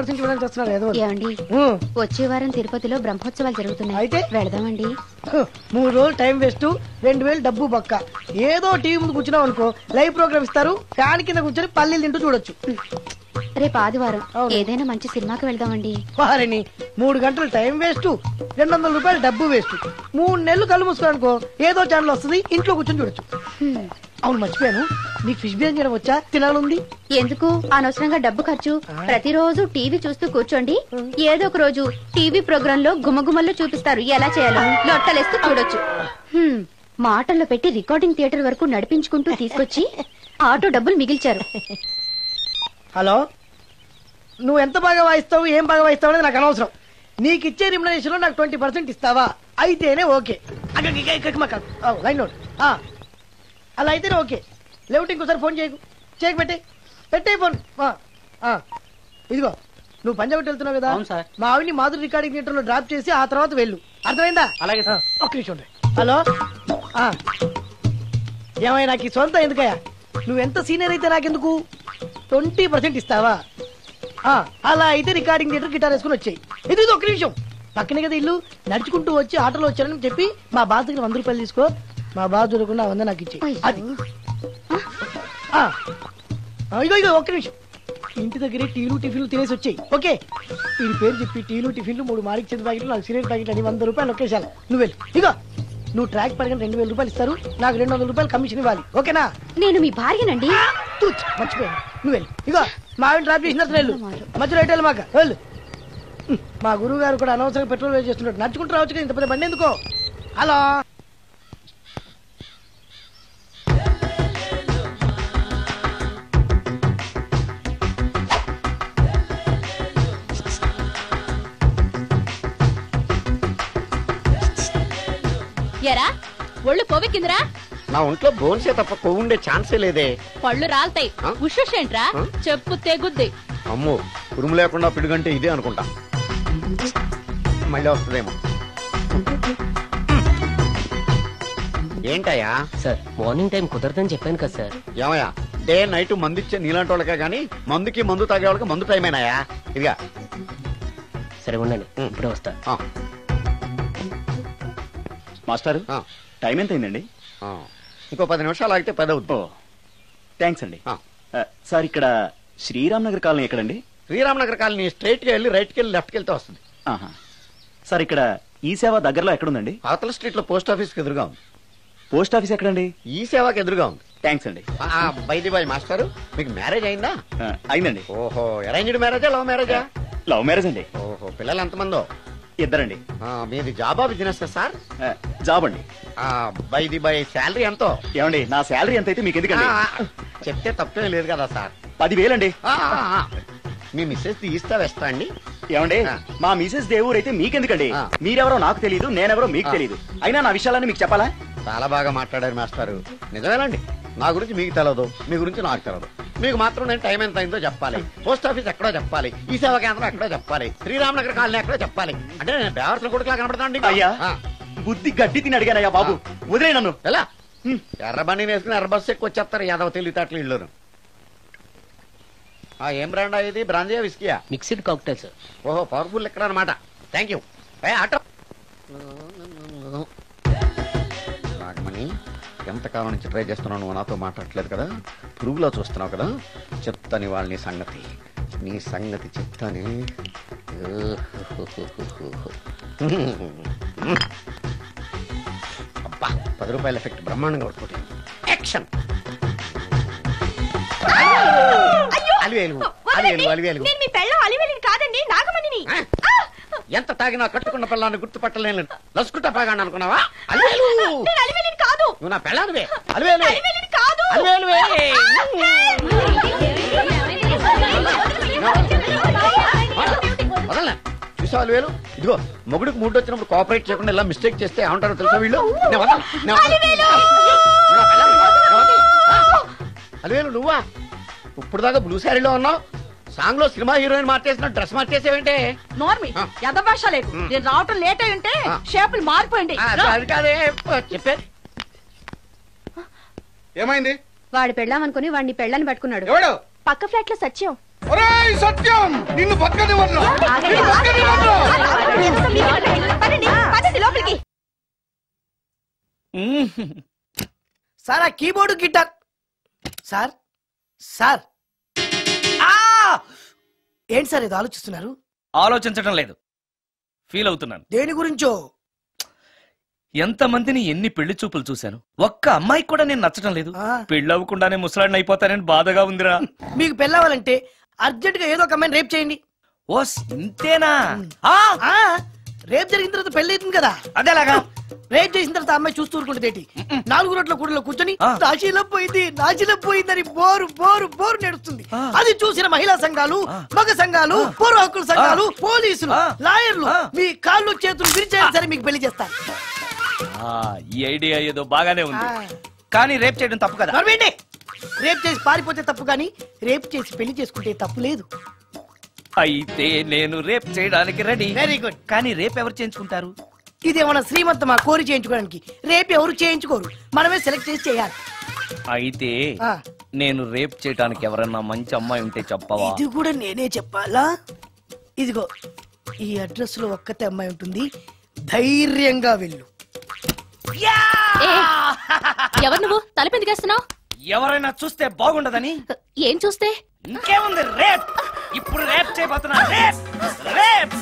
100% వినాల్సి వస్తున్నారు ఏదో. ఏమండి వచ్చే వారం తిరుపతిలో బ్రహ్మోత్సవాలు జరుగుతున్నాయి, అయితే వెళదామండి. 3 రోజులు టైం వేస్ట్, 2000 డబ్బు బొక్క. ఏదో టీవీ ముందు కూర్చున్నావు అనుకో, లైవ్ ప్రోగ్రామ్ ఇస్తారు, ఫ్యాన్ కింద కూర్చొని పల్లీలు తింటూ చూడొచ్చు. రేపు ఆదివారం ఏదైనా మంచి సినిమాకి వెళ్దామండి. వారిని 3 గంటలు టైం వేస్ట్, 200 రూపాయలు డబ్బు వేస్ట్. 3 నెలలు కళ్ళు మూసుకోనుకో ఏదో ఛానల్ వస్తుంది, ఇంట్లో కూర్చొని చూడొచ్చు. అవును మర్చిపోయాను, నీకు ఫిష్ బిర్యానీ చేయడం వచ్చా? తినాలుంది. ఎందుకు అనవసరంగా డబ్బు ఖర్చు? ప్రతిరోజు టీవీ చూస్తూ కూర్చోండి, ఏదో ఒక రోజు టీవీ ప్రోగ్రామ్ లో గుమ్మగుమ్మల్లో చూపిస్తారు ఎలా చేయాలో, లొట్టలేస్తూ చూడొచ్చు. మాటల్లో పెట్టి రికార్డింగ్ థియేటర్ వరకు నడిపించుకుంటూ తీసుకొచ్చి ఆటో డబ్బులు మిగిల్చారు. హలో, నువ్వు ఎంత బాగా వాయిస్తావు, ఏం బాగా వాయిస్తావు అనేది నాకు అనవసరం. నీకు ఇచ్చే రిమ్యునరేషన్ లో నాకు 20% ఇస్తావా? అయితేనే ఓకే. Line note. అలా అయితేనే ఓకే. లేవుటి ఇంకోసారి ఫోన్ చేయకు పెట్టే ఫోన్. ఇదిగో నువ్వు పంజాబ్ వెళ్తున్నావు కదా, మా ఆవిని మాధురి రికార్డింగ్ థియేటర్ లో డ్రాప్ చేసి ఆ తర్వాత వెళ్ళు, అర్థమైందా? అలాగే. ఒక్క నిమిషం. హలో, ఏమయ్య నాకు ఈ సొంత ఎందుకయ్యా? నువ్వెంత సీనియర్ అయితే నాకెందుకు? 20% ఇస్తావా? అలా అయితే రికార్డింగ్ థియేటర్ గిటార్ వేసుకుని వచ్చాయి. ఇది ఒక్క నిమిషం, పక్కనే కదా ఇల్లు, నడుచుకుంటూ వచ్చి ఆటోలో వచ్చారని చెప్పి మా బాస్ దగ్గర 100 రూపాయలు తీసుకో. మా బాస్ దొరకకుండా 100 నాకు ఇచ్చే. అది ఇగో ఒక్క నిమిషం. ఇంటి దగ్గరే టీలు టిఫిన్లు తినేసి వచ్చాయి. ఓకే, వీడి పేరు చెప్పి టీలు టిఫిన్లు 3 మారికి చెంది ప్యాకెట్లు, 4 సిగరెట్ ప్యాకెట్లు అని 100 రూపాయలు ఒకేసారి. నువ్వు వెళ్ళు. ఇగో నువ్వు ట్రాక్ పడగానే 2000 రూపాయలు ఇస్తారు, నాకు 200 రూపాయలు కమిషన్ ఇవ్వాలి. ఓకేనా? నేను మీ భార్యనండి. మర్చిపోయాను. నువ్వు వెళ్ళు. ఇగో మా ఆవిడ డ్రాప్ చేసిన వెళ్ళు, మధ్యలో ఎటు మాక వెళ్ళు. మా గురువు గారు కూడా అనవసరంగా పెట్రోల్ వేస్ట్ చేస్తున్నాడు, నడుచుకుంటూ రావచ్చు కదా, ఇంత పెద్ద బండి ఎందుకో. హలో, ఎరా ఒళ్ళు కొవ్వెక్కిందిరా? నా ఒంట్లో బోన్సే తప్ప కొవ్వుండే ఛాన్సే లేదే. పళ్ళు రాల్తాయి. ఉషేంట్రా చెప్పు తెగుద్ది. అమ్మో, ఉరుము లేకుండా పిడుగంటే ఇదే అనుకుంటా. మళ్ళీ వస్తుందేమో. ఏంటయ్యా? సార్ మార్నింగ్ టైం కుదరదని చెప్పాను కదా సార్. ఏమయ్యా, డే నైట్ మందు ఇచ్చే నీలాంటి వాళ్ళకే గానీ మందుకి మందు తాగే వాళ్ళకి మందు టైమేనాయా? ఇదిగా సరే ఉండండి, ఇప్పుడే వస్తా. మాస్టర్ టైం ఎంత అయిందండి? ఇంకో 10 నిమిషాలు ఆగితే 10 అవుతుంది. థ్యాంక్స్ అండి. సార్ ఇక్కడ శ్రీరామ్ నగర్ కాలనీ ఎక్కడండి? శ్రీరామ్ నగర్ కాలనీ స్ట్రైట్ గా వెళ్ళి రైట్ కి వెళ్ళి లెఫ్ట్ కి వెళ్తే వస్తుంది. సార్ ఇక్కడ ఈ సేవ దగ్గరలో ఎక్కడుందండి? అవతల స్ట్రీట్ లో పోస్ట్ ఆఫీస్ కి ఎదురుగా ఉంది. పోస్ట్ ఆఫీస్ ఎక్కడండి? ఈ సేవకి ఎదురుగా ఉంది. థ్యాంక్స్ అండి. బైది బాయ్ మాస్టర్, మీకు మ్యారేజ్ అయిందా? అయిందండి. ఓహో, అరేంజ్డ్ మ్యారేజా లవ్ మ్యారేజా? లవ్ మ్యారేజ్ అండి. ఓహో, పిల్లలు ఎంతమందో? 2 అండి. మీది జాబా బిజినెస్ సార్? జాబ్ అండి. బైది బై శాలరీ ఎంతో? ఏమండి నా శాలరీ ఎంత అయితే మీకు ఎందుకండి? చెప్తే తప్పే లేదు కదా సార్. 10,000 అండి. మీ మిస్సెస్ ఇస్తా వేస్తా అండి. ఏమండి మా మిసెస్ దేవుడు అయితే మీకెందుకండి? మీరెవరో నాకు తెలియదు, నేనెవరో మీకు తెలియదు, అయినా నా విషయాలన్నీ మీకు చెప్పాలా? చాలా బాగా మాట్లాడారు మాస్టారు. నిజమేనండి, నా గురించి మీకు తెలదు, మీ గురించి నాకు తెలదు. మీకు మాత్రం నేను టైం ఎంత అయిందో చెప్పాలి, పోస్ట్ ఆఫీస్ ఎక్కడో చెప్పాలి, ఈ సేవా కేంద్రం ఎక్కడో చెప్పాలి, శ్రీరామ్ నగర్ కాలనీ ఎక్కడో చెప్పాలి. అంటే నేను బేవర్సన కొడుకులా కనబడతానండి. అయ్యా బుద్ధి గడ్డి తిని అడిగానయ్యా బాబు, వదిలే నన్ను. ఎలా ఎర్ర బండి వేసుకుని ఎర్ర బస్సు ఎక్కువ వచ్చేస్తారు యాదవ తెలివితేటలు ఇళ్ళను. ఏం బ్రాండ్ ఇది? బ్రాంజియా విస్కియా? Mixed cocktail sir. ఓహో, పవర్ఫుల్ ఎక్కడ అనమాట. Thank you. ఆటో నాగమణి, ఎంతకాలం నుంచి ట్రై చేస్తున్నావు, నువ్వు నాతో మాట్లాడట్లేదు కదా, పురుగులో చూస్తున్నావు కదా, చెప్తాను వాళ్ళ నీ సంగతి చెప్తాను. అబ్బా, 10 రూపాయల ఎఫెక్ట్ బ్రహ్మాండంగా పడుకోండి. యాక్షన్. ఎంత తాగినా కట్టుకున్న పిల్లాన్ని గుర్తుపట్టలేను, లసుకుంటా పాగాను అనుకున్నావా? నువ్వు నా పిల్లానివే. వదలనా చూసావు అలివేలు? ఇదిగో మొగుడికి మూడు వచ్చినప్పుడు కోఆపరేట్ చేయకుండా ఇలా మిస్టేక్ చేస్తే ఏమంటారో తెలుసా వీళ్ళు? అలివేలు నువ్వా? ఇప్పుడు దాకా బ్లూ శారీలో ఉన్నావు, సాంగ్ లో సినిమా హీరోయిన్ మార్చేసిన డ్రెస్ మార్చేసేవంటే? నోర్మి యదభాష లేదు, నేను రావటం లేట్ అయి ఉంటే షేపులు మారిపోయింది. అది కాదే చెప్పేది. ఏమైంది? వాడు పెళ్ళామనుకుని వాడిని పెళ్ళని పట్టుకున్నాడు. ఎవడు? పక్క ఫ్లాట్ లో సత్యం. ఒరేయ్ సత్యం, నిన్ను బతకనివ్వను. లోపలికి. సార్ ఆ కీబోర్డు గిటార్ సార్ సార్ ఏంటి సార్ ఇది ఆలోచిస్తున్నారు? ఆలోచించడం లేదు, ఫీల్ అవుతున్నాను. దేని గురించో? ఎంతమందిని ఎన్ని పెళ్లి చూపులు చూశాను, ఒక్క అమ్మాయికి కూడా నేను నచ్చడం లేదు. ఆ. పెళ్లి అవ్వకుండానే ముసలాడిని అయిపోతానని బాధగా ఉందిరా. మీకు పెళ్ళావాలంటే అర్జెంట్ గా ఏదో ఒక అమ్మాయిని రేప్ చేయండి. ఓ ఇంతేనా? రేప్ జరిగిన తర్వాత పెళ్లి అవుతుంది కదా, అదేలాగా. రేప్ చేసిన తర్వాత అమ్మాయి చూస్తూ ఊరుకుంటుంది. 4 రోడ్ల కూడలో కూర్చొని నాశీలో పోయిందని బోరు బోరు బోరు నడుస్తుంది. అది చూసిన మహిళా సంఘాలు, మగ సంఘాలు, పౌర హక్కుల సంఘాలు, పోలీసులు, లాయర్లు మీ కాళ్ళు చేతులు విరిచేయాలి సరే మీకు పెళ్లి చేస్తారు. ఈ ఐడియా ఏదో బాగానే ఉంది, కానీ రేప్ చేయడం తప్పు కదా. రేప్ చేసి పారిపోతే తప్పు, కానీ రేప్ చేసి పెళ్లి చేసుకుంటే తప్పు లేదు. అయితే నేను రేప్ చేయడానికి రెడీ. Very good. కానీ రేప్ ఎవరు చేయించుకుంటారు? ఇదేమన్నా శ్రీమంతమా కోరి చేయించుకోవడానికి? రేపు ఎవరు చేయించుకోరు, మనమే సెలెక్ట్ చేసి చేయాలి. అయితే నేను రేప్ చేయడానికి ఎవరన్నా మంచి అమ్మాయి ఉంటే చెప్పవా? ఇది కూడా నేనే చెప్పాలా? ఇదిగో ఈ అడ్రస్ లో ఒక్కతే అమ్మాయి ఉంటుంది, ధైర్యంగా వెళ్ళు. ఎవరు నువ్వు? తలపెందుకేస్తున్నావు? ఎవరైనా చూస్తే బాగుండదని. ఏం చూస్తే? ఇంకేముంది, రేప్. ఇప్పుడు రేప్ చేయబోతున్నా. రేప్ రేప్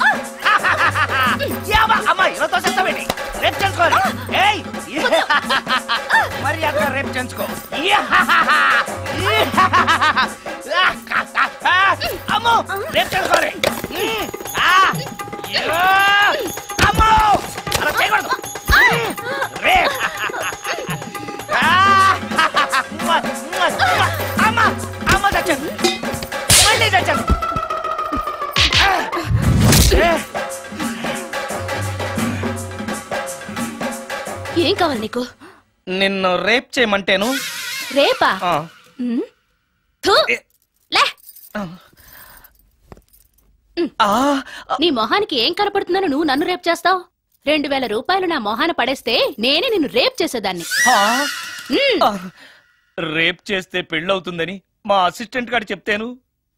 అమ్మాయి ఎవరితో చేస్తావేంటి? రేప్ చేసుకోవాలి. ఏయ్ మరి అక్కడ రేప్ చేసుకో. అమ్మో రేప్ చేసుకోవాలి. అమ్మో అలా చేయకూడదు. రేప్ అమ్మ అమ్మ చచ్చాను, మళ్ళీ చచ్చాను. ఏం కావాలి నీకు? నిన్ను రేప్ చేయమంటేను. రేపా? థూ, లే. నీ మొహానికి ఏం కనపడుతుందని నువ్వు నన్ను రేప్ చేస్తావు? 2000 రూపాయలు నా మొహాన పడేస్తే నేనే నిన్ను రేప్ చేసేదాన్ని. రేప్ చేస్తే పెళ్ళవుతుందని మా అసిస్టెంట్ గారు చెప్తేను.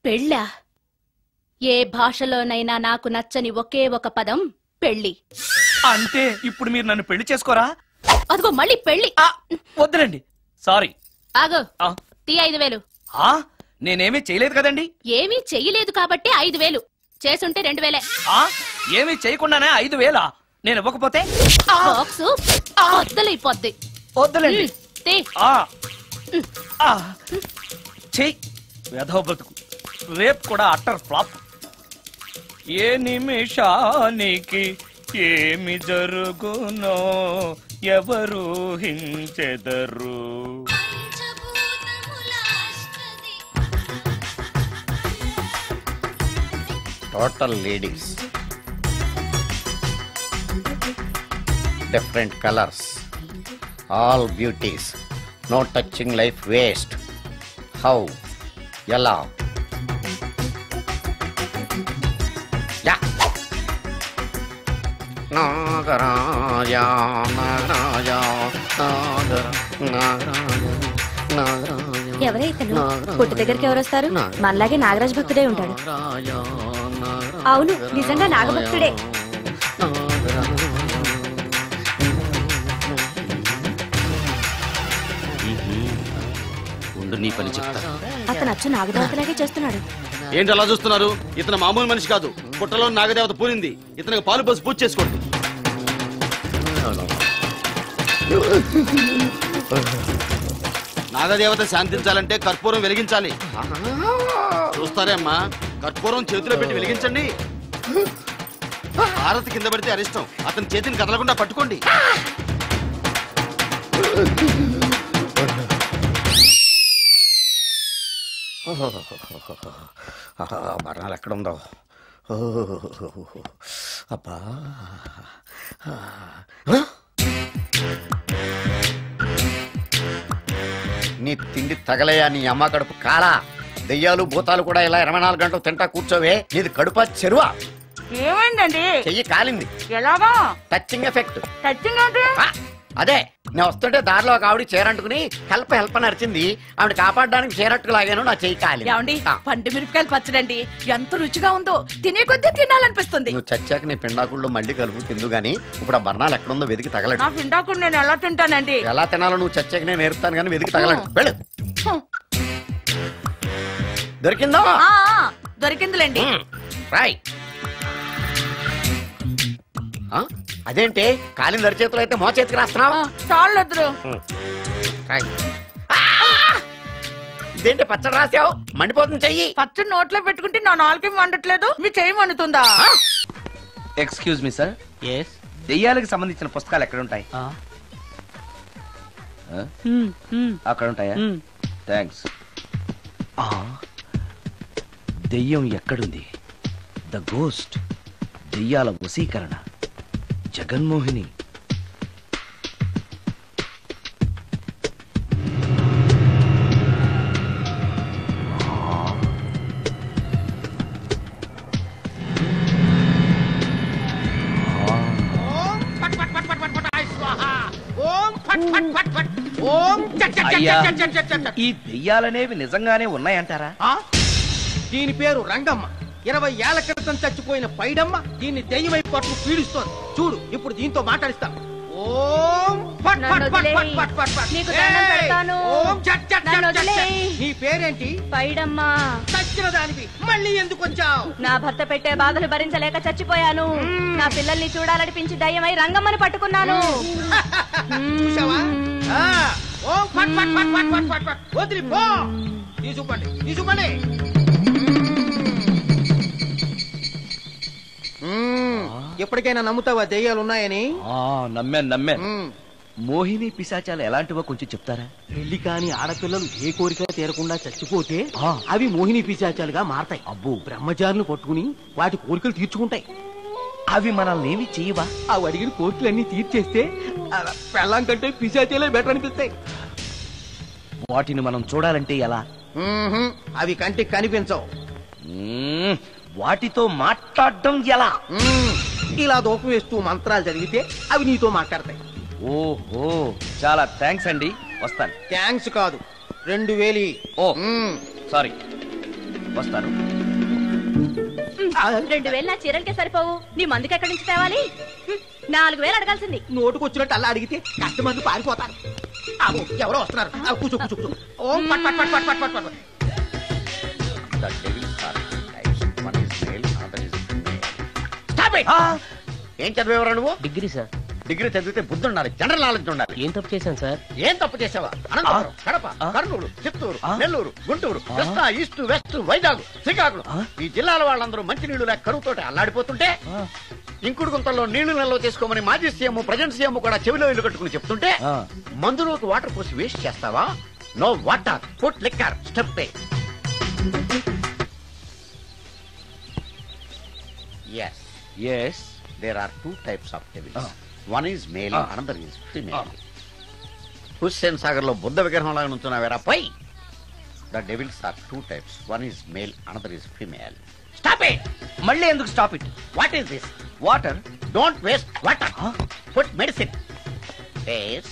పెళ్ళా? ఏ భాషలోనైనా నాకు నచ్చని ఒకే ఒక పదం పెళ్లి. అంటే ఇప్పుడు మీరు నన్ను పెళ్లి చేసుకోరా? అదిగో మళ్ళీ పెళ్లి. వద్దులండి, సారీ. ఆగో, తీ 5000. నేనేమీ చేయలేదు కదండి. ఏమీ చెయ్యలేదు కాబట్టి 5000, చేసుంటే 2000. ఏమీ చేయకుండానే 5000? నేను ఇవ్వకపోతే బాక్సు వద్దలైపోద్ది. వద్దులండి. తీ. చెయ్యి వెధవ బతుకు. రేప్ కూడా అట్టర్ ఫ్లాప్. ఏ నిమిషానికి ఏమి జరుగునో ఎవరు హించెదరు. Total ladies, different colours, all beauties, no touching life waste. How? ఎలా? నాగరాజ నాగరాజ ఎవరైతను పుట్టు దగ్గరికి ఎవరు వస్తారు? మనలాగే నాగరాజ భక్తుడే ఉంటాడు. అవును, నిజంగా నాగభక్తుడే. నీ పని చెప్తా. అతను అచ్చు నాగదేవతలాగే చేస్తున్నాడు. ఏంటి అలా చూస్తున్నారు? ఇతను మామూలు మనిషి కాదు, పుట్టలో నాగదేవత పూరింది. ఇతనికి పాలు పోసి పూజ చేసుకోండి. నాగదేవత శాంతించాలంటే కర్పూరం వెలిగించాలి. చూస్తారే అమ్మా, కర్పూరం చేతిలో పెట్టి వెలిగించండి. హారతి కింద పడితే అరిష్టం. అతని చేతిని కదలకుండా పట్టుకోండి. మరణాలు ఎక్కడుందో. అబ్బా, నీ తిండి తగలయా నీ అమ్మ కడుపు కాలా. దెయ్యాలు భూతాలు కూడా ఇలా 24 గంటలు తింటా కూర్చోవే. నీది కడుపా చెరువా? ఏమైందండి? చెయ్యి కాలింది. ఎలాగా? Touching effect. టచింగ్ అంటే అదే నేను వస్తుంటే దారిలో ఒక ఆవిడ చీరంటుకుని హెల్ప్ అని అరిచింది. ఆవిడ కాపాడడానికి చీరట్టుకు లాగాను, నా చెయ్యి కాలి. ఏమండి పండు మిరపకాయలు పచ్చడండి ఎంత రుచిగా ఉందో, తినే కొద్దీ తినాలనిపిస్తుంది. నువ్వు చచ్చాక నీ పిండాకుళ్ళు మళ్ళీ కలుపు తిందు గానీ ఇప్పుడు ఆ బర్ణాలు ఎక్కడుందో వెతికి తగలడు. నా పిండాకుడు నేను ఎలా తింటానండి? ఎలా తినాలో నువ్వు చచ్చాక నేను నేర్పుతాను కానీ వెతికి తగలడు. వెళ్ళు. దొరికిందో? దొరికిందిలేండి. రాయ్. అదేంటి కాలిన దరిచేతులు అయితే మో చేతికి రాస్తున్నావు? చాలు. ఇదేంటి పచ్చడి రాసావు? మండిపోతుంది చెయ్యి. పచ్చడి నోట్లో పెట్టుకుంటే నా నాలుగు వండట్లేదు, మీ చెయ్యి వండుతుందా? Excuse me sir. ఎస్. దెయ్యాలకు సంబంధించిన పుస్తకాలు ఎక్కడ ఉంటాయి? అక్కడ ఉంటాయా? థ్యాంక్స్. దెయ్యం ఎక్కడుంది? ద గోస్ట్, దెయ్యాల వశీకరణ, జగన్మోహిని. అయ్యా, ఈ దెయ్యాలనేవి నిజంగానే ఉన్నాయంటారా? దీని పేరు రంగమ్మ. 20 ఏళ్ల క్రితం చచ్చిపోయిన పైడమ్మ దీన్ని దెయ్యమై పట్టు పీడిస్తోంది. చూడు ఇప్పుడు దీంతో మాట్లాడిస్తా. నీ పేరేంటి? పైడమ్మ. చచ్చిన దానివి మళ్ళీ ఎందుకు వచ్చావు? నా భర్త పెట్టే బాధలు భరించలేక చచ్చిపోయాను. నా పిల్లల్ని చూడాలనిపించి దయ్యమై రంగమ్మని పట్టుకున్నాను. చూసావా? వదిలిపో. తీసుకుపండి. ఎప్పటికైనా నమ్ముతావా దెయ్యాలు ఉన్నాయని? నమ్మాను. మోహిని పిశాచాలు ఎలాంటివో కొంచెం చెప్తారా? పెళ్లి కాని ఆడపిల్లలు ఏ కోరిక తీరకుండా చచ్చిపోతే అవి మోహిని పిశాచాలుగా మారతాయి. అబ్బో. బ్రహ్మచారులు పట్టుకుని వాటి కోరికలు తీర్చుకుంటాయి. అవి మనల్ని ఏమి చెయ్యవా? అవి అడిగిన కోరికలన్నీ తీర్చేస్తే పెళ్ళం కంటే పిశాచాలే బెటర్ అనిపిస్తాయి. వాటిని మనం చూడాలంటే ఎలా? అవి కంటికి కనిపించవు. వాటితో మాట్లాడడం ఎలా? ఇలా దూపం వేస్తూ మంత్రాలు చదివితే అవి నీతో మాట్లాడతాయి. ఓహో, చాలా థ్యాంక్స్ అండి. వస్తాను. థ్యాంక్స్ కాదు, 2000. ఓ సారీ, వస్తాను. 2000 నా చీరలకే సరిపోవు, నీ మందుకి ఎక్కడి నుంచి తేవాలి? 4000 అడగాల్సింది. నోటుకు వచ్చినట్టు అలా అడిగితే కస్టమర్లు పారిపోతారు. ఎవరో వస్తున్నారు. కూర్చో. ఓం పట్ పట్ పట్ పట్ పట్ పట్. ఏం చదివేవరా నువ్వు? Degree sir. డిగ్రీ చదివితే బుద్ధి ఉండాలి, జనరల్ నాలెడ్జ్ ఉండాలి. ఏం తప్పు చేశాను సార్? ఏం తప్పు చేసావా? అనంతపురం, కడప, కర్నూలు, చిత్తూరు, నెల్లూరు, గుంటూరు, కృష్ణా, ఈస్ట్, వెస్ట్, వైజాగ్, శ్రీకాకుళం ఈ జిల్లాల వాళ్ళందరూ మంచినీళ్లు లేక కరువుతోటి అల్లాడిపోతుంటే ఇంకుడు గుంతల్లో నీళ్లు నిల్వ చేసుకోమని మాజీ సీఎం, ప్రజెంట్ సీఎం కూడా చెవిలో ఇల్లు కట్టుకుని చెప్తుంటే మందులోకి వాటర్ పోసి వేస్ట్ చేస్తావా? No water, put liquor, step A. Yes, there are 2 types of devils. One is male, another is female. Hussain Sagar లో బుద్ధ విగ్రహం లాగా నుంచున్నావేరా పై. The devils are 2 types. One is male, another is female. Stop it! మళ్ళీ ఎందుకు stop it? What is this? Water. Don't waste water. Put medicine. Yes.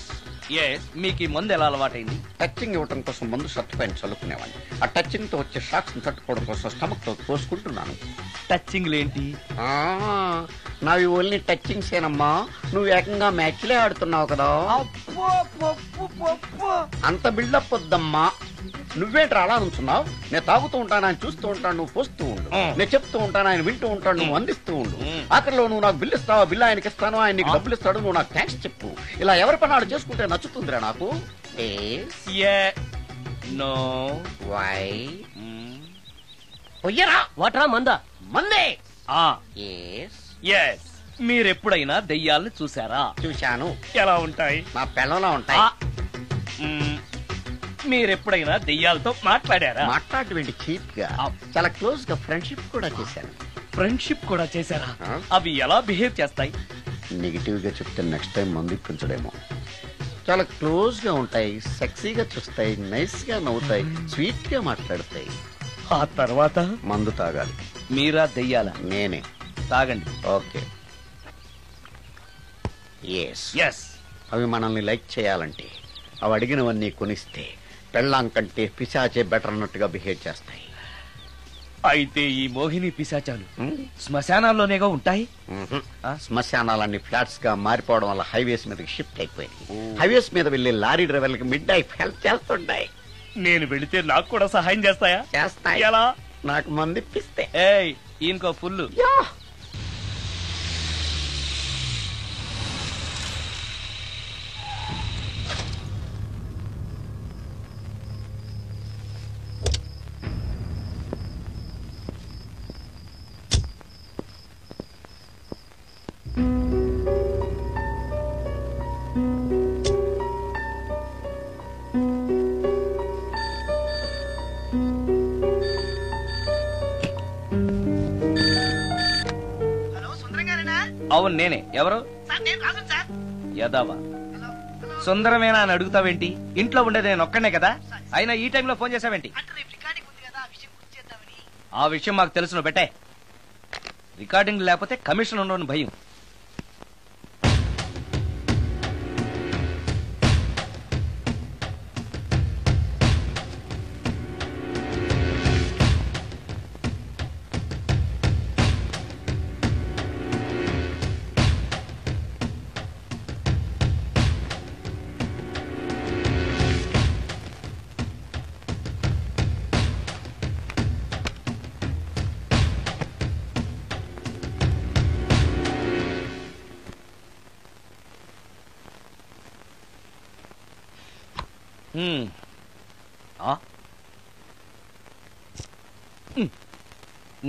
మీకు ఈ మందు ఎలా అలవాటైంది? టచింగ్ ఇవ్వడం కోసం ముందు షర్ట్ పైన చల్లుకునేవాడిని. ఆ టచింగ్ తో వచ్చే షాక్స్ ని తట్టుకోవడం కోసం స్టమక్ తో పోసుకుంటున్నాను. టచింగ్ లేంటి? నావి ఓన్లీ టచింగ్స్ ఏనమ్మా. నువ్వు ఏకంగా మ్యాచ్లే ఆడుతున్నావు కదా. అంత బిల్డప్ వద్దమ్మా. నువ్వేంట్రా అలా నుంచున్నావు? నేను తాగుతూ ఉంటాను, ఆయన చూస్తూ ఉంటాను, నువ్వు పోస్తూ ఉండు. నేను చెప్తూ ఉంటాను, ఆయన వింటూ ఉంటాడు, నువ్వు అందిస్తూ ఉండు. ఆఖరిలో నువ్వు నాకు బిల్లు ఇస్తావా, బిల్లు ఆయనకి ఇస్తాను, ఆయన నీకు డబ్బులు ఇస్తాడు, నువ్వు నాకు థ్యాంక్స్ చెప్పు. ఇలా ఎవరి పని ఆడు చేసుకుంటే నచ్చుతుందిరా నాకు. నో. వై? పొయ్యరా. వాటరా మందా? మందే. మీరెప్పుడైనా దెయ్యాలను చూసారా? చూశాను. ఎలా ఉంటాయి? మా పిల్లలా ఉంటాయి. మీరెప్పుడైనా దెయ్యాలతో మాట్లాడారా? మాట్లాడేంటి చీప్ గా, చాలా క్లోజ్ గా ఫ్రెండ్షిప్ కూడా చేశాను. ఫ్రెండ్షిప్ కూడా చేశారా? అవి ఎలా బిహేవ్ చేస్తాయి? నెగిటివ్ గా చెప్తే నెక్స్ట్ టైం మందు ఇప్పించడేమో. చాలా క్లోజ్ గా ఉంటాయి, సెక్సీగా చూస్తాయి, నైస్ గా నవ్వుతాయి, స్వీట్ గా మాట్లాడతాయి. ఆ తర్వాత మందు తాగాలి. మీరా దెయ్యాల? నేనే. తాగండి. ఓకే. ఎస్. అవి మనల్ని లైక్ చేయాలంటే అవి అడిగినవన్నీ కొనిస్తే పెళ్ళాం కంటే పిశాచే బెటర్ అన్నట్టుగా బిహేవ్ చేస్తాయి. అయితే ఈ మోహిని పిశాచాలు శ్మశానాల్లోనేగా ఉంటాయి. శ్మశానాలన్నీ ఫ్లాట్స్ గా మారిపోవడం వల్ల హైవేస్ మీదకి షిఫ్ట్ అయిపోయింది. హైవేస్ మీద వెళ్లి లారీ డ్రైవర్లకి మిడ్ నైట్ హెల్ప్ చేస్తుంటాయి. నేను వెళితే నాకు కూడా సహాయం చేస్తాయా? చేస్తాయి. ఎలా? నాకు మంది ఇప్పిస్తే. ఏయ్ ఈయనకో ఫుల్. అవును నేనే. ఎవరు? యదావా సుందరమేనా అని అడుగుతావేంటి? ఇంట్లో ఉండేది నేను ఒక్కనే కదా. అయినా ఈ టైంలో ఫోన్ చేసావేంటి? ఆ విషయం మాకు తెలుసును పెట్టే. రికార్డింగ్ లేకపోతే కమిషన్ ఉండని భయం.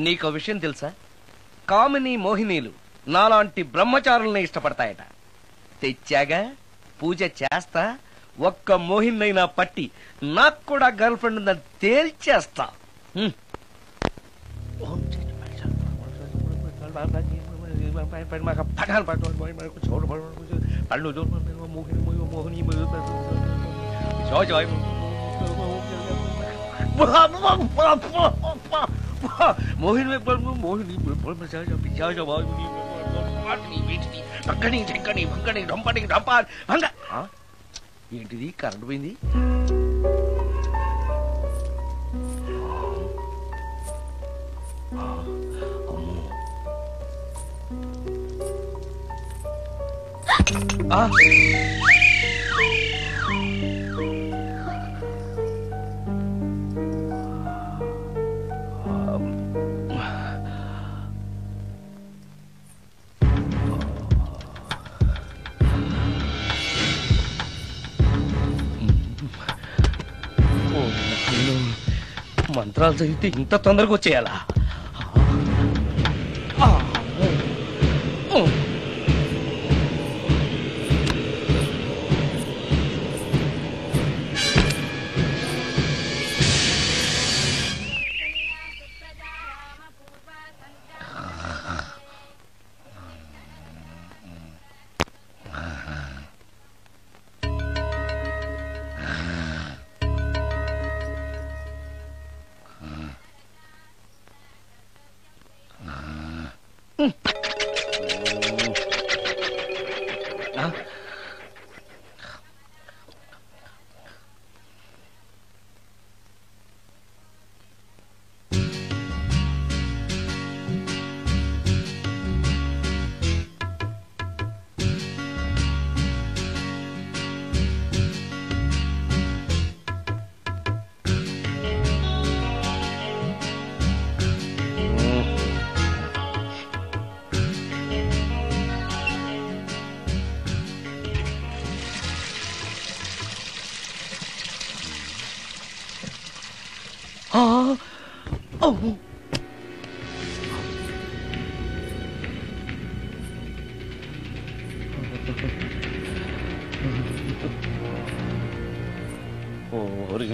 నీకో విషయం తెలుసా? కామిని మోహినీలు నాలాంటి బ్రహ్మచారుల్ని ఇష్టపడతాయట. తెచ్చాగా, పూజ చేస్తా, ఒక్క మోహినైనా పట్టి నాకు కూడా గర్ల్ ఫ్రెండ్ ఉందని తేల్చేస్తా. ఏంటిది? కరెంట్ పోయింది. మంత్రాలు చదివితే ఇంత తొందరగా వచ్చేయాలా?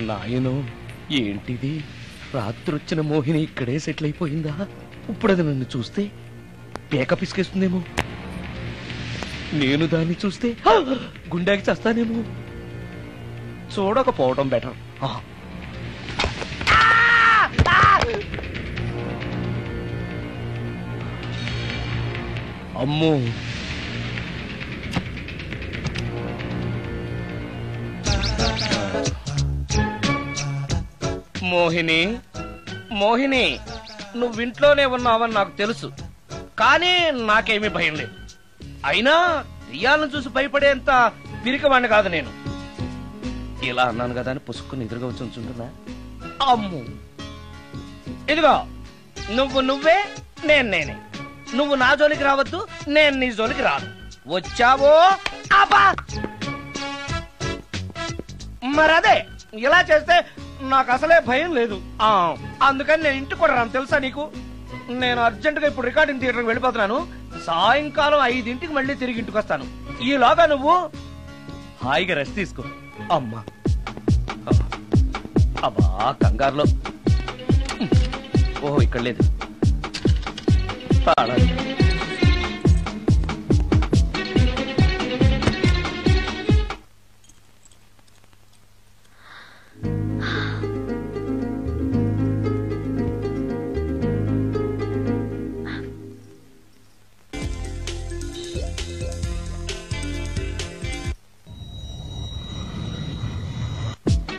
నాయనో, ఏంటిది? రాత్రొచ్చిన మోహిని ఇక్కడే సెటిల్ అయిపోయిందా? ఇప్పుడు అది నన్ను చూస్తే పేక పిసికేస్తుందేమో. నేను దాన్ని చూస్తే గుండెకి చేస్తానేమో. చూడకపోవడం బెటర్. అమ్మో, మోహిని మోహిని నువ్వింట్లోనే ఉన్నావని నాకు తెలుసు, కానీ నాకేమీ భయం లేదు. అయినా దెయ్యాలను చూసి భయపడేంత పిరికవాణ్ణి కాదు నేను. ఇలా అన్నాను కదా అని పుసుక్కుని ఎదురుగా వచ్చి ఉంచుంటున్నా. అమ్ము ఇదిగో, నువ్వే నేనే. నువ్వు నా జోలికి రావద్దు, నేను నీ జోలికి రాను. వచ్చావో అబ్బా, మరదే ఇలా చేస్తే నాకు అసలే భయం లేదు. అందుకని నేను ఇంటికి కూడా రాను, తెలుసా నీకు? నేను అర్జెంటుగా ఇప్పుడు రికార్డింగ్ థియేటర్కి వెళ్ళిపోతున్నాను. సాయంకాలం 5ంటికి మళ్ళీ తిరిగి ఇంటికి వస్తాను. ఈలోగా నువ్వు హాయిగా రెస్ట్ తీసుకో. అమ్మా అబ్బా, కంగారులో. ఓహో, ఇక్కడ లేదు.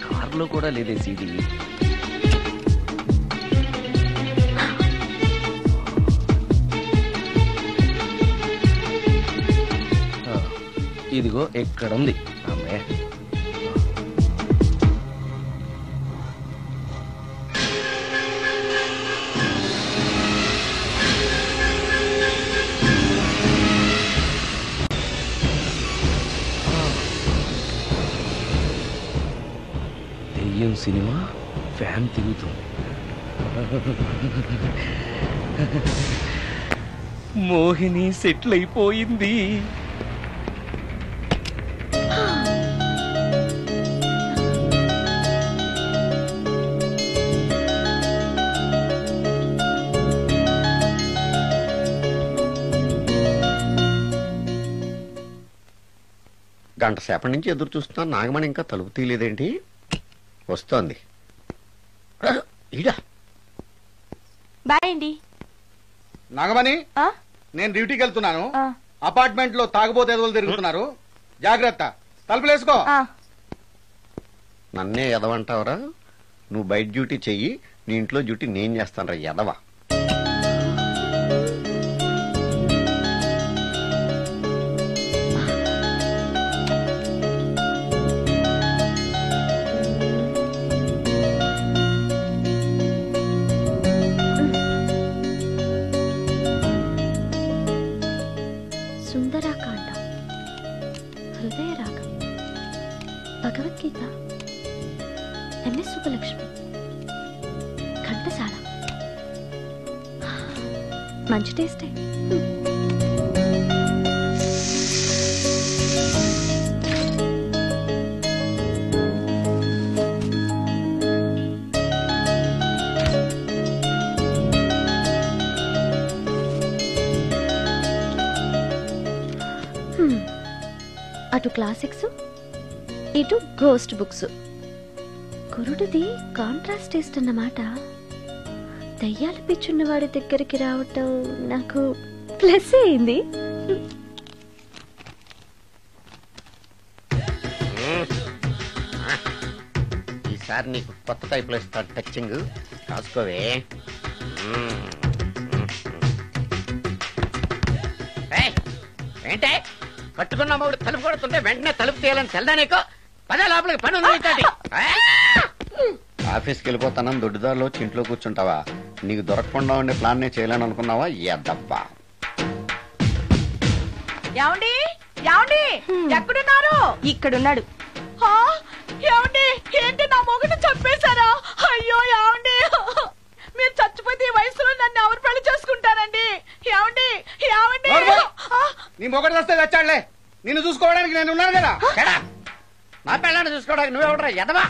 కార్లో కూడా లేదే సీడీ. ఇదిగో ఎక్కడుంది. అమ్మే, దెయ్యం సినిమా ఫ్యాన్ తిరుగుతుంది. మోహిని సెటిల్ అయిపోయింది. గంట సేపటి నుంచి ఎదురు చూస్తున్నాను. నాగమణి ఇంకా తలుపు తీయలేదేంటి? వస్తోంది. ఈడా బాయ్ అండి. నాగమణి, నేను డ్యూటీకి వెళ్తున్నాను. అపార్ట్మెంట్ లో తాగుబోతు ఎదవలు తిరుగుతున్నారు, జాగ్రత్త. తలుపులేసుకో. నన్నే ఎదవంటావరా? నువ్వు బయట డ్యూటీ చెయ్యి, నీ ఇంట్లో డ్యూటీ నేను చేస్తాను రా ఎదవ. సుందరాకాండ, హృదయ రాగం, భగవద్గీత, ఎంఎస్ సుబ్బలక్ష్మి, ఘంటసాల. మంచి టేస్టే. అటు క్లాసిక్స్, ఇటు గోస్ట్ బుక్స్. కురుడిది కాంట్రాస్ట్ టేస్ట్ అన్నమాట. దయ్యాలు పిచ్చున్న వాడి దగ్గరికి రావటం నాకు ప్లస్ అయింది. ఈసారి నీకు కొత్త టైప్ లో ఇస్తాడు టచ్చింగ్, కాసుకోవే. ఏంటే కట్టుకున్న మూడు తలుపు కొడుతుంటే వెంటనే తలుపు తీయాలని తెల్దా నీకు? పదే లోపలికి పని ఉంది. ఆఫీస్కి వెళ్ళిపోతానని దొడ్డిదారిలో వచ్చి ఇంట్లో కూర్చుంటావా? నీకు దొరకకుండా ఉండే ప్లాన్ నే చేయాలని అనుకున్నావా? ఎద్దబ్బా. ఏమండి ఏమండి, ఎక్కడున్నారు? ఇక్కడున్నాడు. ఏమండి, ఏంటి నా మొగుడు చంపేశారా? అయ్యో ఏమండి, మీరు చచ్చిపోతే ఈ వయసులో నన్ను ఎవరు పెళ్లి చేసుకుంటారండి? ఏమండి ఏమండి. నీ మొగడు వస్తే వచ్చాడులే, నిన్ను చూసుకోవడానికి నేను ఉన్నాను కదా. నా పిల్లని చూసుకోవడానికి నువ్వెవడరా ఎదవా?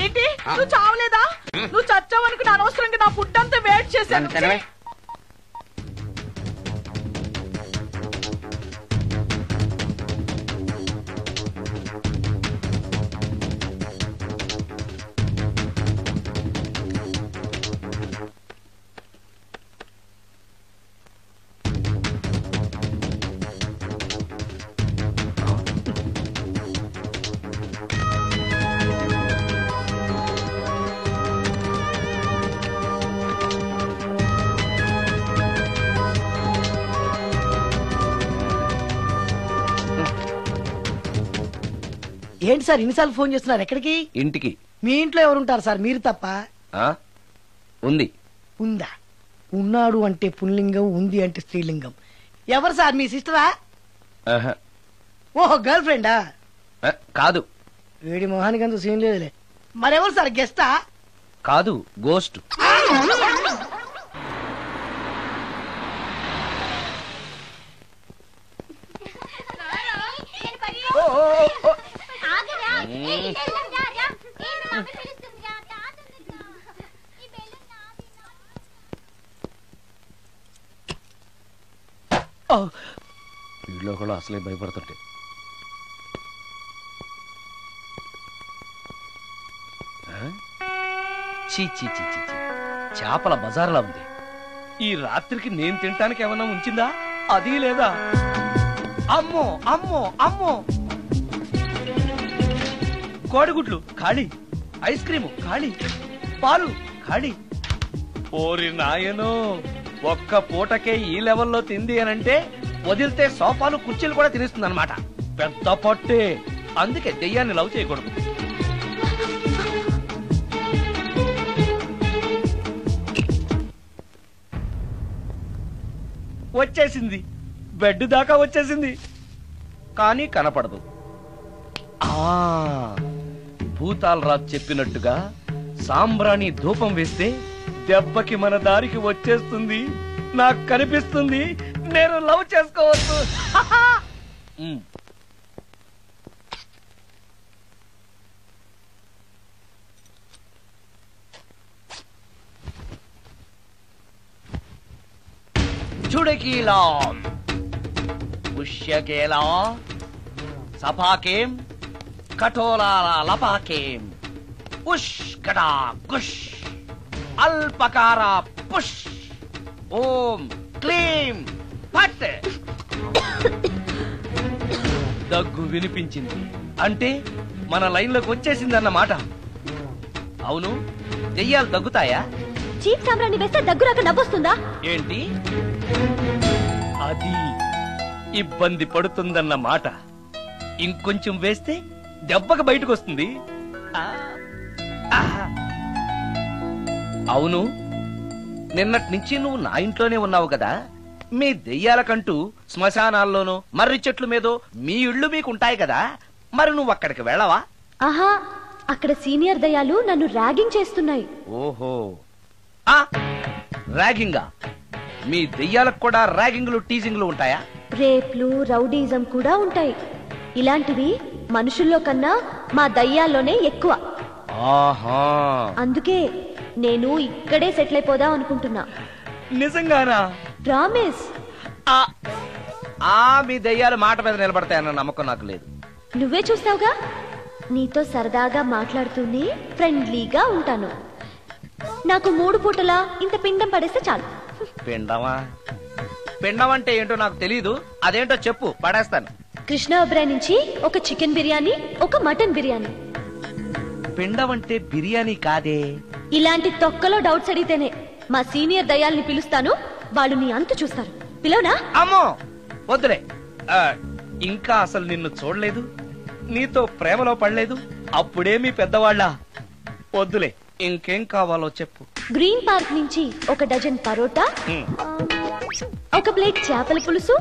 ఏంటి, నువ్వు చావలేదా? నువ్వు చచ్చావనుకుని అనవసరంగా నా ఫుడ్ అంతా వేట్ చేశాను. ఏంటి సార్ ఇన్నిసార్లు ఫోన్ చేస్తున్నారు? ఎక్కడికి? ఇంటికి. మీ ఇంట్లో ఎవరుంటారు సార్, మీరు తప్ప? ఉంది. ఉందా? ఉన్నాడు అంటే పుల్లింగం, ఉంది అంటే స్త్రీలింగం. ఎవరు సార్, మీ సిస్టరా? ఓహో, గర్ల్ ఫ్రెండా? కాదు. వేడి మొహానికి అంత సీన్ లేదులే. మరెవరు సార్, గెస్టా? కాదు, గోస్ట్. వీళ్ళు కూడా అసలే భయపడుతుంటే. చీ చీ చీ చీ చీ, చేపల బజార్లా ఉంది. ఈ రాత్రికి నేను తినటానికి ఏమన్నా ఉంచిందా? అది లేదా? అమ్మో అమ్మో అమ్మో, కోడిగుడ్లు ఖాళీ, ఐస్ క్రీము ఖాళీ, పాలు ఖాళీ. ఓరి నాయనో, ఒక్క పూటకే ఈ లెవెల్లో తింది అనంటే వదిలితే సోఫాలు కుర్చీలు కూడా తినేస్తుంది అనమాట. పెద్ద పొట్టే. అందుకే దెయ్యాన్ని లవ్ చేయకూడదు. వచ్చేసింది, బెడ్ దాకా వచ్చేసింది, కానీ కనపడదు. భూతాలరాజు చెప్పినట్టుగా సాంబ్రాణి ధూపం వేస్తే దెబ్బకి మన దారికి వచ్చేస్తుంది. నాకు కనిపిస్తుంది, నేను లవ్ చేసుకోవచ్చు. చుడకీలా పుష్యకేలా సపాకేం కఠోలాల లపాకేం పుష్ కటా కుష్ అల్పకార పుష్ ఓం క్లీం ఫట్. దగ్గు వినిపించింది అంటే మన లైన్లోకి వచ్చేసిందన్నమాట. అవును, దెయ్యాలు దగ్గుతాయా? చీప్ సాంబ్రాన్ని వేస్తే దగ్గు రాక నవ్వొస్తుందా ఏంటి? అది ఇబ్బంది పడుతుందన్న మాట. ఇంకొంచెం వేస్తే దెబ్బకి బయటకు వస్తుంది. అవును, నిన్నటి నుంచి నువ్వు నా ఇంట్లోనే ఉన్నావు కదా. మీ దెయ్యాలకంటూ శ్మశానాల్లోనూ మర్రి చెట్ల మీదో మీ ఇళ్ళు మీకుంటాయి కదా, మరి నువ్వు అక్కడికి వెళ్ళవా? ఆహా, అక్కడ సీనియర్ దయ్యాలు నన్ను ర్యాగింగ్ చేస్తున్నాయి. ఓహో, ర్యాగింగా? మీ దెయ్యాలకు కూడా ర్యాగింగ్లు టీజింగ్లు ఉంటాయా? రేప్లు, రౌడీజం కూడా ఉంటాయి. ఇలాంటివి మనుషుల్లో కన్నా మా దయ్యాల్లోనే ఎక్కువ. ఆహా, అందుకే నేను ఇక్కడే సెటిల్ అయిపోదాం అనుకుంటున్నా. నిజంగానా? ప్రామిస్. మీ దయ్యాలు మాట మీద నిలబడతాయన్న నమ్మకం నాకు లేదు. నువ్వే చూస్తావుగా, నీతో సరదాగా మాట్లాడుతూనే ఫ్రెండ్లీగా ఉంటాను. నాకు 3 పూటలా ఇంత పిండం పడేస్తే చాలు. పిండమా? పిండం అంటే ఏంటో నాకు తెలీదు, అదేంటో చెప్పు, పడేస్తాను. కృష్ణ ఒబ్రాయ్ నుంచి ఒక చికెన్ బిర్యానీ, ఒక మటన్ బిర్యానీ. పిండం అంటే బిర్యానీ కాదే. ఇలాంటి తొక్కలో డౌట్స్ అడిగితేనే మా సీనియర్ దయ్యాల్ని పిలుస్తాను, వాళ్ళు నీ అంతు చూస్తారు. పిలవనా? అమ్మో వద్దులే. ఇంకా అసలు నిన్ను చూడలేదు, నీతో ప్రేమలో పడలేదు, అప్పుడే మీ పెద్దవాళ్ళ. వద్దులే, ఇంకేం కావాలో చెప్పు. గ్రీన్ పార్క్ నుంచి ఒక డజన్ పరోటా, ఒక ప్లేట్ చేపల పులుసు,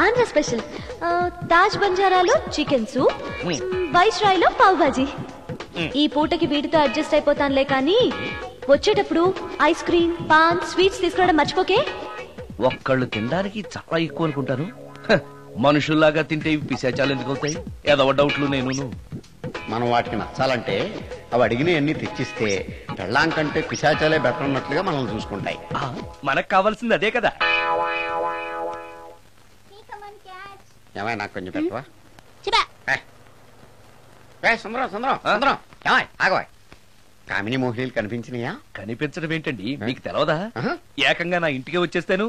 ఆంధ్ర స్పెషల్ తాజ్ బంజారాలో చికెన్ సూప్, వైస్ రాయ్ లో పావ్ భాజీ. ఈ పూటకి వీటితో అడ్జస్ట్ అయిపోతానులే, కానీ వచ్చేటప్పుడు ఐస్ క్రీమ్, పాన్, స్వీట్స్ తీసుకురావడం మర్చిపోకే. ఒక్కళ్ళు తినడానికి చాలా ఎక్కువ అనుకుంటాను. మనుషుల్లాగా తింటే ఇవి పిశాచాలు ఎందుకు అవుతాయి? ఏదో డౌట్లు. నేను మనం వాటికి నచ్చాలంటే అవి అడిగినవన్నీ తెచ్చిస్తే పెళ్ళాం కంటే పిశాచాలే బెటర్ అన్నట్లుగా మనల్ని చూసుకుంటాయి. మనకు కావాల్సింది అదే కదా. ఏమై నాకు కొంచెం పెట్టవా? సుందరం సుందరం సుందరం, ఏమాయ్ ఆగవాయ్. కామిని మోహినీలు కనిపించినాయా? కనిపించడం ఏంటండి, మీకు తెలవదా? ఏకంగా నా ఇంటికే వచ్చేస్తాను.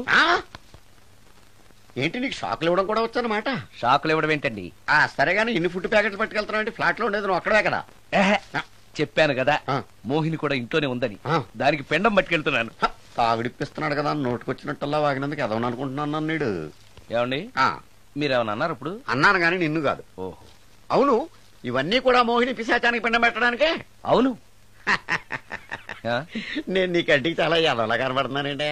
ఏంటి, నీకు షాకులు ఇవ్వడం కూడా వచ్చానమాట? షాకులు ఇవ్వడం ఏంటండి? సరే గానీ ఇన్ని ఫుడ్ ప్యాకెట్లు పట్టుకెళ్తున్నావు అంటే ఫ్లాట్ లో ఉండేది నువ్వు అక్కడే కదా. చెప్పాను కదా, మోహిని కూడా ఇంట్లోనే ఉందని. దానికి పెండం పట్టుకెళ్తున్నాను. తాగుడిప్పిస్తున్నాడు కదా, నోటుకొచ్చినట్టల్లా వాగినందుకు ఎదవని అనుకుంటున్నాను నీడు. ఏమండి, మీరేమన్నా అన్నారు ఇప్పుడు? అన్నాను గానీ నిన్ను కాదు. ఓహో, అవును, ఇవన్నీ కూడా మోహిని పిశాచానికి పిండం పెట్టడానికే? అవును. నేను నీ కంటికి చాలా ఎదవలా కనబడుతున్నానండి.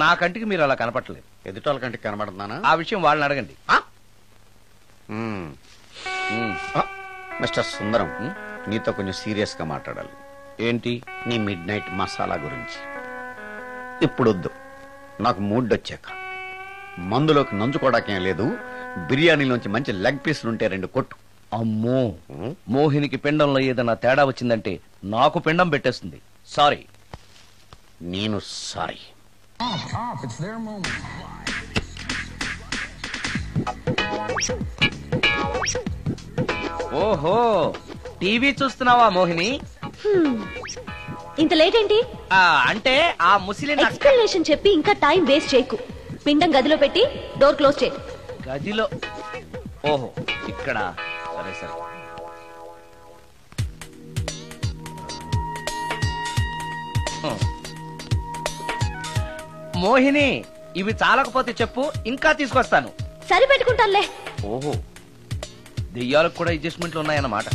నా కంటికి మీరు అలా కనపడలేదు. ఎదుటోళ్ళ కంటికి కనబడుతున్నానా? ఆ విషయం వాళ్ళని అడగండి. మిస్టర్ సుందరం, నీతో కొంచెం సీరియస్ గా మాట్లాడాలి. ఏంటి? నీ మిడ్ నైట్ మసాలా గురించి. ఇప్పుడు వద్దు, నాకు మూడ్ వచ్చాక. మందులోకి నంచుకోవడాకేం లేదు, బిర్యానీలోంచి మంచి లెగ్ పీసులుంటే 2 కొట్టు. అమ్మో, మోహినికి పిండంలో ఏదైనా తేడా వచ్చిందంటే నాకు పిండం పెట్టేస్తుంది. సారీ. నేను సారీ. ఓహో, టీవీ చూస్తున్నావా మోహిని? ఇంత లేట్ ఏంటి? అంటే ఆ ముసిలిన ఎక్స్ప్లెనేషన్ చెప్పి ఇంకా టైం వేస్ట్ చేయకు. పిండం గదిలో పెట్టి డోర్ క్లోజ్ చేయి. గదిలో? ఓహో, ఇక్కడ. సరే సరే. మోహిని, ఇవి చాలకపోతే చెప్పు, ఇంకా తీసుకొస్తాను. సరి పెట్టుకుంటానులే. ఓహో, దెయ్యాలకు కూడా అడ్జస్ట్మెంట్లు ఉన్నాయన్నమాట.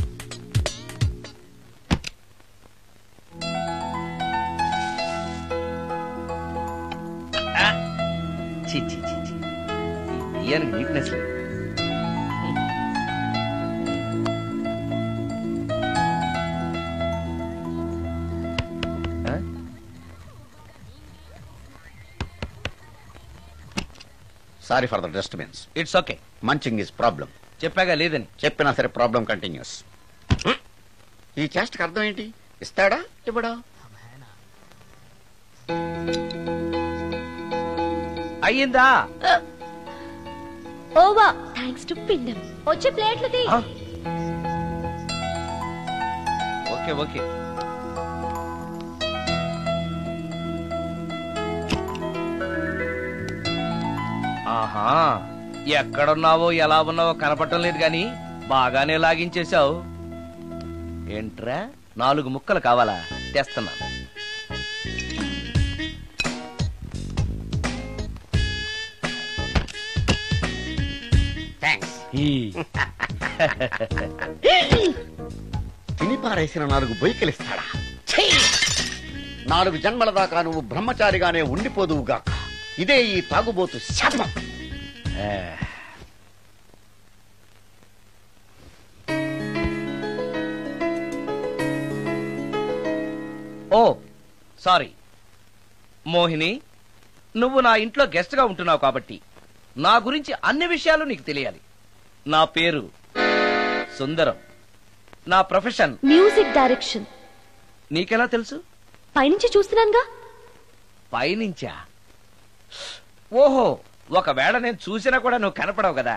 దెయ్యానికి నీట్నెస్ లేదు. Sorry for the disturbance. It's okay. Munching is problem. చెప్పాగా లేదని. చెప్పినా సరే ప్రాబ్లం కంటిన్యూస్. ఈ చేష్టకి అర్థం ఏంటి? ఇస్తాడా ఇవ్వడా? అయ్యిందా? ఓవా, థ్యాంక్స్ టు పిండం. వచ్చే ప్లేట్లు తీ. Okay okay. ఆహా, ఎక్కడున్నావో ఎలా ఉన్నావో కనపడటం లేదు గాని బాగానే లాగించేశావు. ఏంట్రా, 4 ముక్కలు కావాలా? తెస్తున్నాను. తిని పారేసిన 4 బొయ్యికలిస్తాడా? 4 జన్మల దాకా నువ్వు బ్రహ్మచారిగానే ఉండిపోదువుగాక. ఇదే ఈ తాగుబోతు శాపం. ఓ సారీ మోహిని, నువ్వు నా ఇంట్లో గెస్ట్ గా ఉంటున్నావు కాబట్టి నా గురించి అన్ని విషయాలు నీకు తెలియాలి. నా పేరు సుందరం. నా ప్రొఫెషన్ మ్యూజిక్ డైరెక్షన్. నీకెలా తెలుసు? పైనుంచి చూస్తున్నానుగా. పైనుంచా? ఓహో, ఒకవేళ నేను చూసినా కూడా నువ్వు కనపడవు కదా.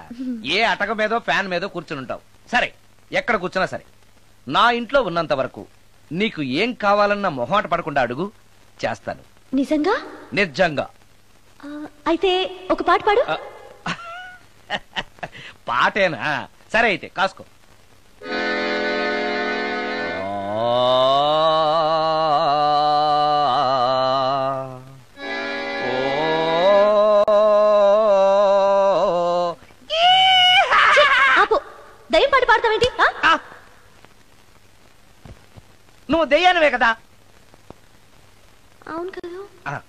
ఏ అటక మీదో ఫ్యాన్ మీదో కూర్చుని ఉంటావు. సరే, ఎక్కడ కూర్చున్నా సరే, నా ఇంట్లో ఉన్నంత వరకు నీకు ఏం కావాలన్న మొహాట పడకుండా అడుగు, చేస్తాను. నిజంగా? నిజంగా. అయితే ఒక పాట పాడు. పాటేనా? సరే అయితే కాసుకో. ఆపు, దయ్యం పాట పాడతావేంటి? నువ్వు దెయ్యానివే కదా. అవును కదా.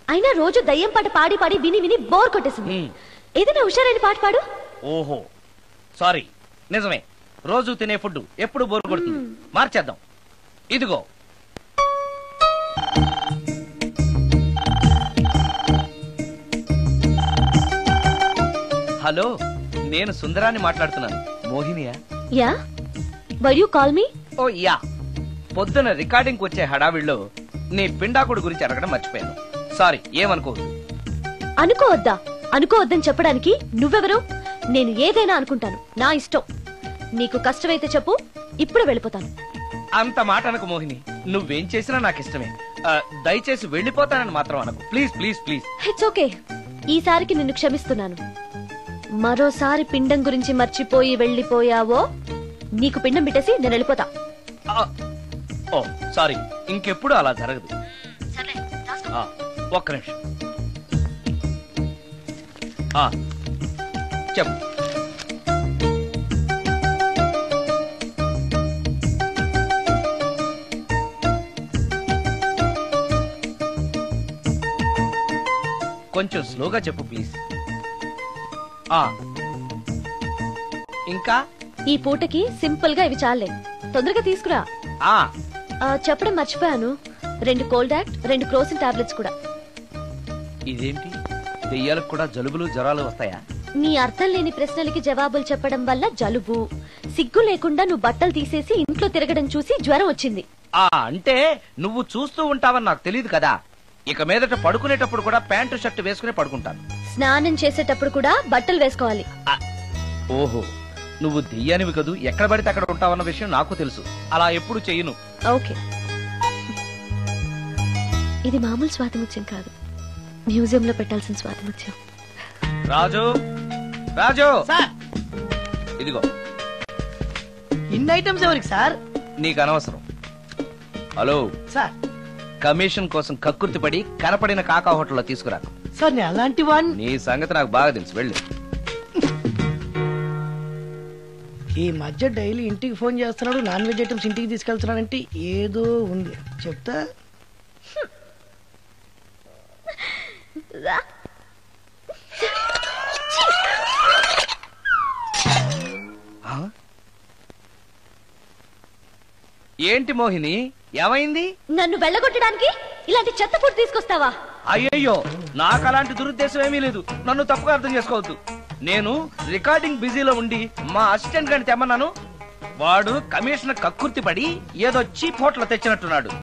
అయినా రోజు దయ్యం పాట పాడి పాడి విని విని బోర్ కొట్టేసింది. ఏదైనా హుషారైన పాట పాడు. ఓహో సారీ, నిజమే. రోజు తినే ఫుడ్ ఎప్పుడు బోర్ కొడుతుంది. మార్చేద్దాం. ఇదిగో, హలో, నేను సుందరాన్ని మాట్లాడుతున్నాను. మోహినియా? Yeah, why you call me? Oh yeah, పొద్దున రికార్డింగ్ వచ్చే హడావిడిలో నీ పిండాకుడు గురించి అడగడం మర్చిపోయాను. సారీ, ఏమనుకోవద్దు. అనుకోవద్దా? అనుకోవద్దని చెప్పడానికి నువ్వెవరు? నేను ఏదైనా అనుకుంటాను, నా ఇష్టం. నీకు కష్టమైతే చెప్పు, ఇప్పుడు వెళ్ళిపోతాను. అంత మాట అనకు మోహిని, నువ్వేం చేసినా నాకు ఇష్టమే. దయచేసి వెళ్ళిపోతానని మాత్రం అనకు, please please please. It's okay, ఈసారికి నిన్ను క్షమిస్తున్నాను. మరోసారి పిండం గురించి మర్చిపోయి వెళ్ళిపోయావో నీకు పిండం పెట్టేసి నేను వెళ్ళిపోతా. ఓ సారీ, ఇంకెప్పుడు అలా జరగదు. ఒక్క నిమిషం. చెప్పు. కొంచెం స్లోగా చెప్పు ప్లీజ్. ఇంకా ఈ పూటకి సింపుల్ గా ఇవి చాలే, తొందరగా తీసుకురా. చెప్పడం మర్చిపోయాను, 2 కోల్డ్ యాక్ట్, 2 క్రోసిన్ టాబ్లెట్స్ కూడా. ఇదేంటి, దెయ్యాలకు కూడా జలుబులు జ్వరాలు వస్తాయా? నీ అర్థం లేని ప్రశ్నలకి జవాబులు చెప్పడం వల్ల జలుబు, సిగ్గు లేకుండా నువ్వు బట్టలు తీసేసి ఇంట్లో తిరగడం చూసి జ్వరం వచ్చింది. అంటే నువ్వు చూస్తూ ఉంటావని నాకు తెలియదు కదా. ఇక మీదట పడుకునేటప్పుడు కూడా ప్యాంటు షర్ట్ వేసుకునే పడుకుంటాను. స్నానం చేసేటప్పుడు కూడా బట్టలు వేసుకోవాలి. ఓహో, నువ్వు దెయ్యానివి కదూ, ఎక్కడ పడితే అక్కడ ఉంటావన్న విషయం నాకు తెలుసు. అలా ఎప్పుడు చెయ్యను. ఓకే, ఇది మామూలు స్వాతిముత్యం కాదు, మ్యూజియం లో పెట్టాల్సిన స్వాతిముత్యం. రాజు, రాజు సార్, ఇదిగో. ఇన్ని ఐటమ్స్ ఎవరికి సార్? నీకు అనవసరం. హలో సార్, కమిషన్ కోసం కక్కుర్తి పడి కనపడిన కాకా హోటల్లో తీసుకురా. సార్ నేను అలాంటి వాడిని. నీ సంగతి నాకు బాగా తెలుసు, వెళ్ళు. ఈ మధ్య డైలీ ఇంటికి ఫోన్ చేస్తున్నాడు, నాన్ వెజ్ ఐటమ్స్ ఇంటికి తీసుకెళ్తున్నాడంటే ఏదో ఉంది, చెప్తా. ఏంటి మోహిని, ఏమైంది? నన్ను వెళ్ళగొట్టడానికి ఇలాంటి చెత్త ఫుడ్ తీసుకొస్తావా? అయ్యయ్యో, నాకు అలాంటి దురుద్దేశం ఏమీ లేదు, నన్ను తప్పుగా అర్థం చేసుకోవద్దు. నేను రికార్డింగ్ బిజీలో ఉండి మా అసిస్టెంట్ గారిని తెమ్మన్నాను. వాడు కమిషనర్ కక్కుర్తి పడి ఏదో చీప్ హోటల్ తెచ్చినట్టున్నాడు.